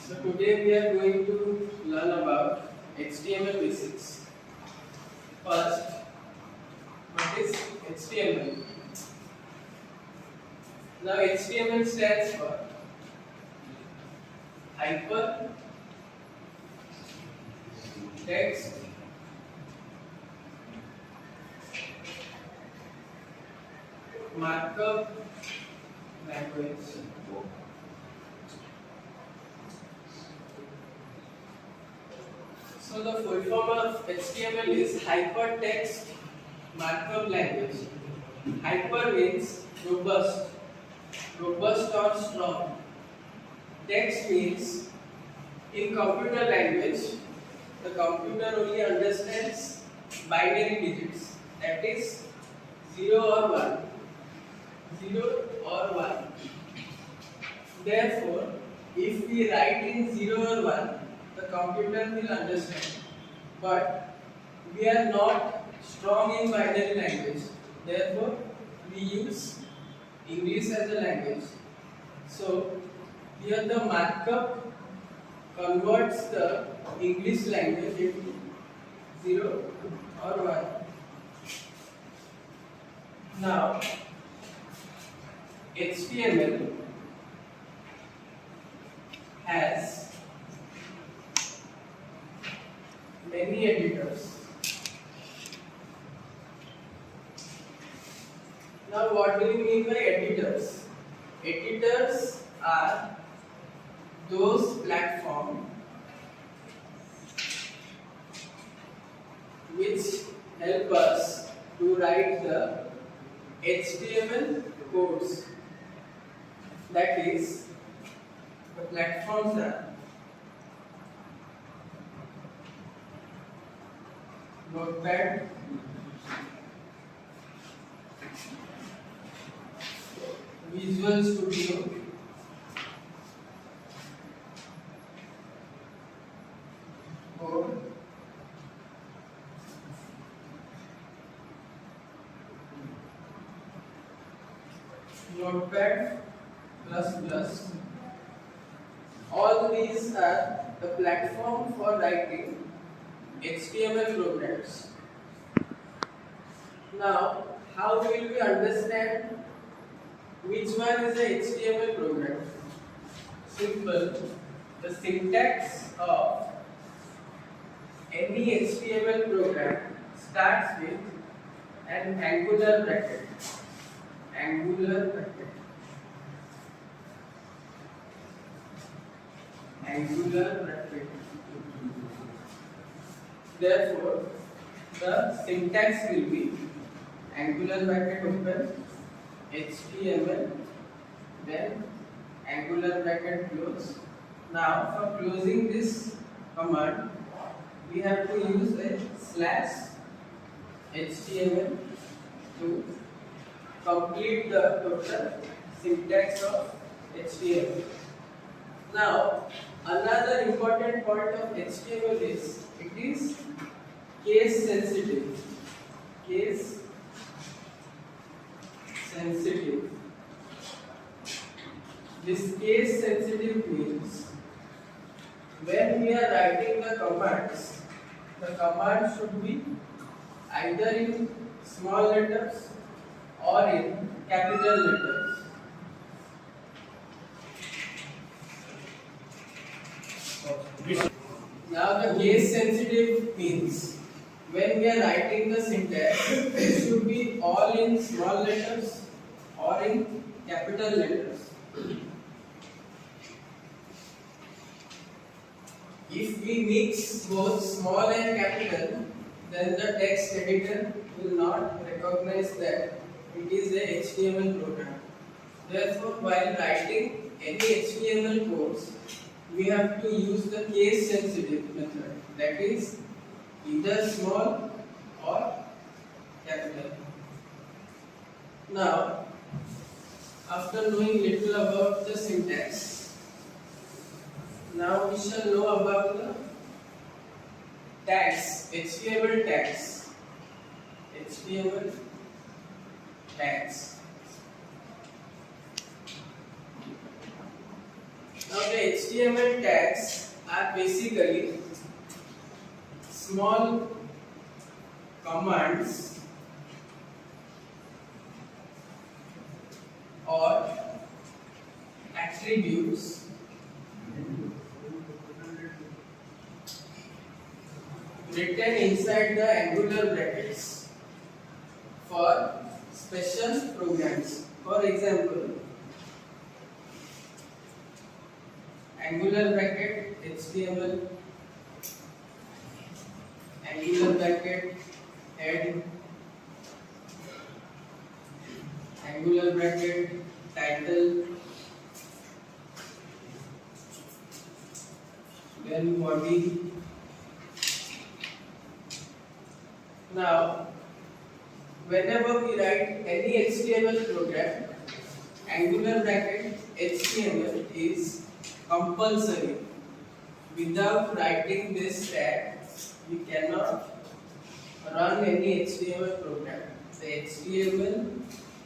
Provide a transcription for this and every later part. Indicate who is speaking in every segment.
Speaker 1: So today we are going to learn about HTML basics. First, what is HTML? Now HTML stands for Hyper Text Markup Language. So the full form of HTML is Hyper Text Markup Language. Hyper means robust or strong. Text means in computer language, the computer only understands binary digits, that is 0 or 1. 0 or 1. Therefore, if we write in 0 or 1, the computer will understand. But we are not strong in binary language. Therefore, we use English as a language. So, here the markup converts the English language into 0 or 1. Now, HTML has many editors. Now, what do you mean by editors? Editors are those platforms which help us to write the HTML codes. That is, the platforms are Notepad, Visual Studio, Code, Notepad++. All these are the platform for writing HTML programs. Now, how will we understand which one is a HTML program? Simple. The syntax of any HTML program starts with an angular bracket. Angular bracket. Angular bracket. Therefore, the syntax will be angular bracket open, HTML, then angular bracket close. Now, for closing this command, we have to use a /HTML to complete the total syntax of HTML. Now, another important part of HTML is it is case sensitive. Case sensitive. This case sensitive means when we are writing the commands, the command should be either in small letters or in capital letters. Now the case sensitive means when we are writing the syntax, it should be all in small letters or in capital letters. If we mix both small and capital, then the text editor will not recognize that it is a HTML program. Therefore, while writing any HTML codes, we have to use the case sensitive method, that is either small or capital. Now, after knowing little about the syntax, now we shall know about the tags, HTML tags. HTML tags. Now the HTML tags are basically small commands or attributes written inside the angular brackets for special programs. For example, angular bracket HTML, angular bracket head, angular bracket title, then body. Now, whenever we write any HTML program, angular bracket HTML is compulsory. Without writing this tag, we cannot run any HTML program. The HTML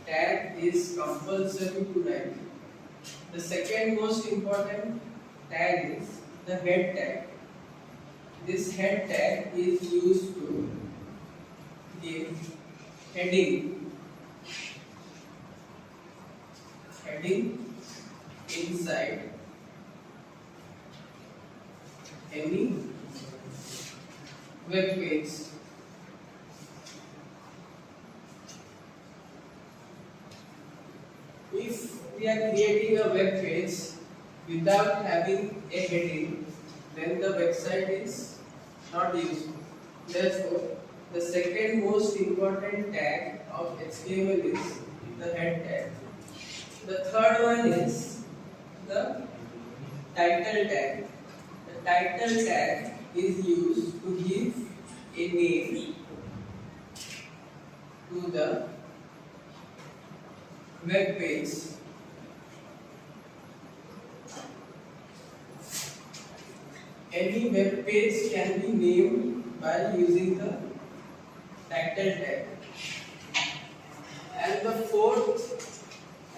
Speaker 1: tag is compulsory to write. The second most important tag is the head tag. This head tag is used to give heading inside any web page. If we are creating a web page without having a heading, then the website is not useful. Therefore, the second most important tag of HTML is the head tag. The third one is the title tag. The title tag is used to give a name to the web page. Any web page can be named by using the title tag. And the fourth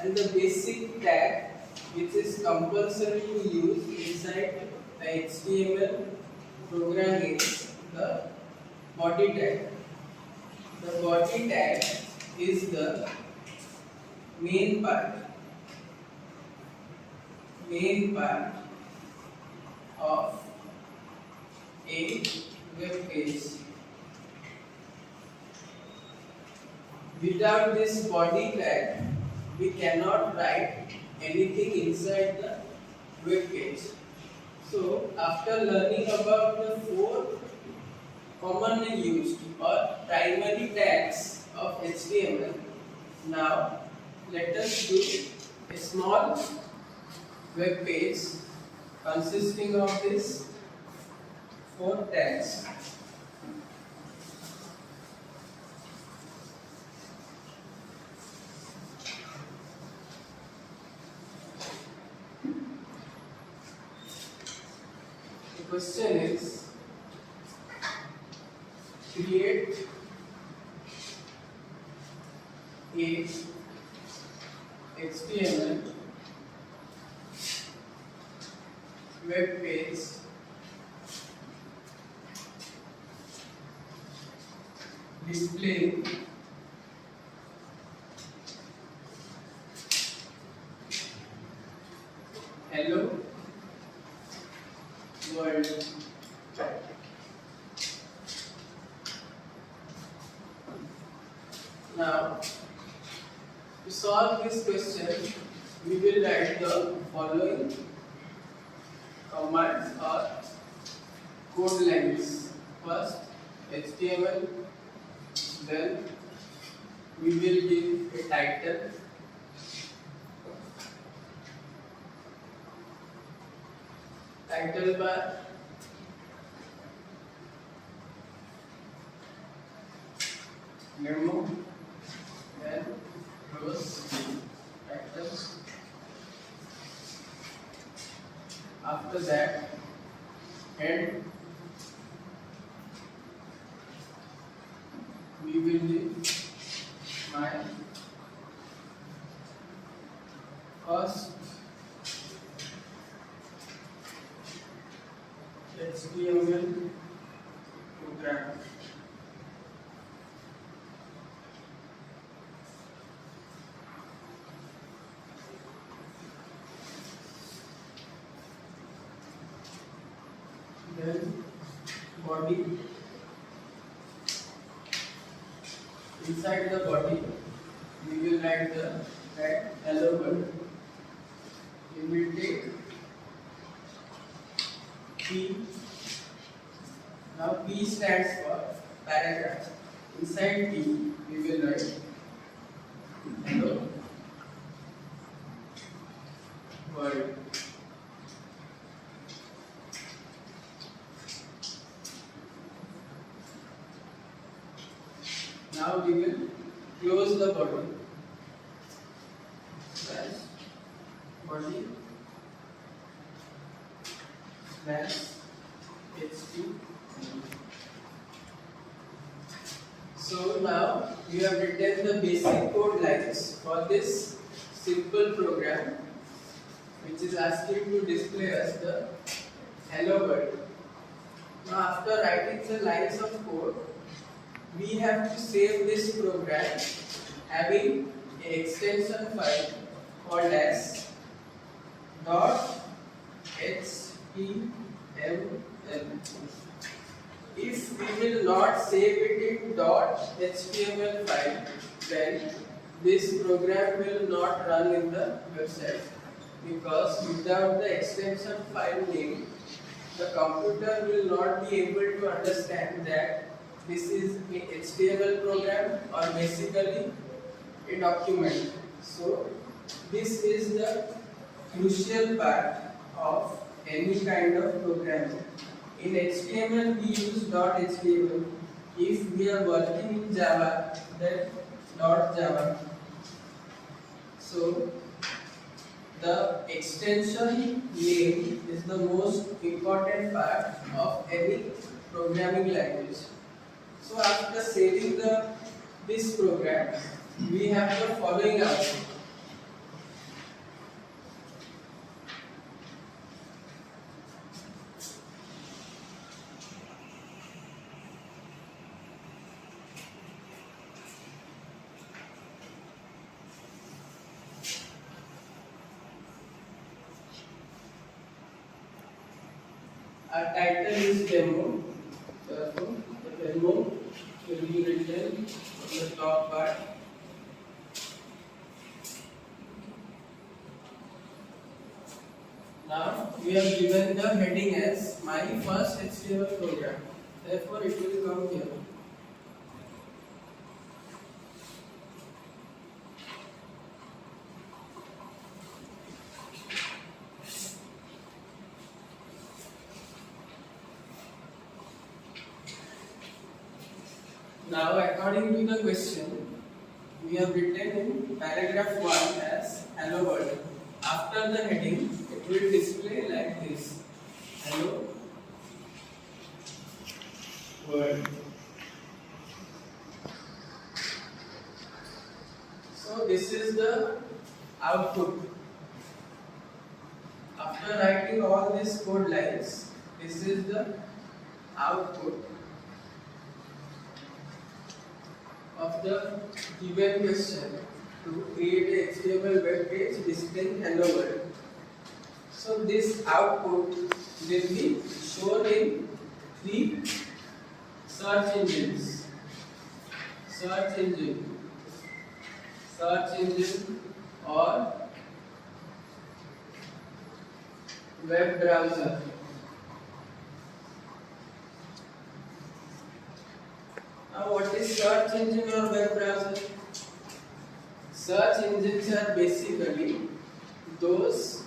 Speaker 1: and the basic tag, which is compulsory to use inside the HTML program, is the body tag. The body tag is the main part of a web page. Without this body tag, we cannot write anything inside the web page. So, after learning about the four commonly used or primary tags of HTML, now let us do a small web page consisting of these four tags. The question is, create a HTML web page displaying hello world. Now, to solve this question, we will write the following commands or code lines. First, HTML, then we will give a title, title bar, memo, then rows, titles. After that, head, we will give my first HTML program. Then body. Inside the body, we will write hello world. We will take P. Now P stands for paragraph. Inside P, we will write hello world. Now we will close the body. Slash body slash HTML. So now we have written the basic code lines for this simple program, which is asking to display us the hello world. Now after writing the lines of code, we have to save this program having an extension file called as .html. If we will not save it in .html file, then this program will not run in the website, because without the extension file name, the computer will not be able to understand that this is an HTML program or basically a document. So this is the crucial part of any kind of programming. In HTML we use .html. If we are working in Java, then .java. So the extension name is the most important part of any programming language. So after saving this program, we have the following output. Our title is demo. Therefore, the demo will be written on the top part. Now we have given the heading as my first HTML program. Therefore, it will come here. Now, according to the question, we have written in paragraph 1 as hello world. After the heading, it will display like this: hello world. So this is the output. After writing all these code lines, this is the output of the given question to create a HTML web page displaying hello world. So this output will be shown in 3 search engines: search engine or web browser. Now, what is search engine or web browser? Search engines are basically those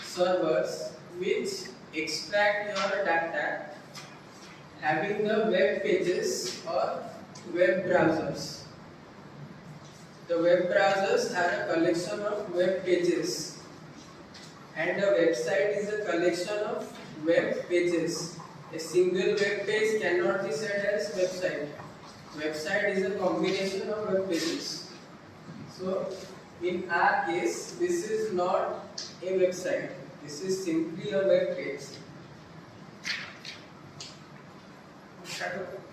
Speaker 1: servers which extract your data having the web pages or web browsers. The web browsers are a collection of web pages, and a website is a collection of web pages. A single web page cannot be said as website. Website is a combination of web pages. So in our case, this is not a website. This is simply a web page.
Speaker 2: Hyper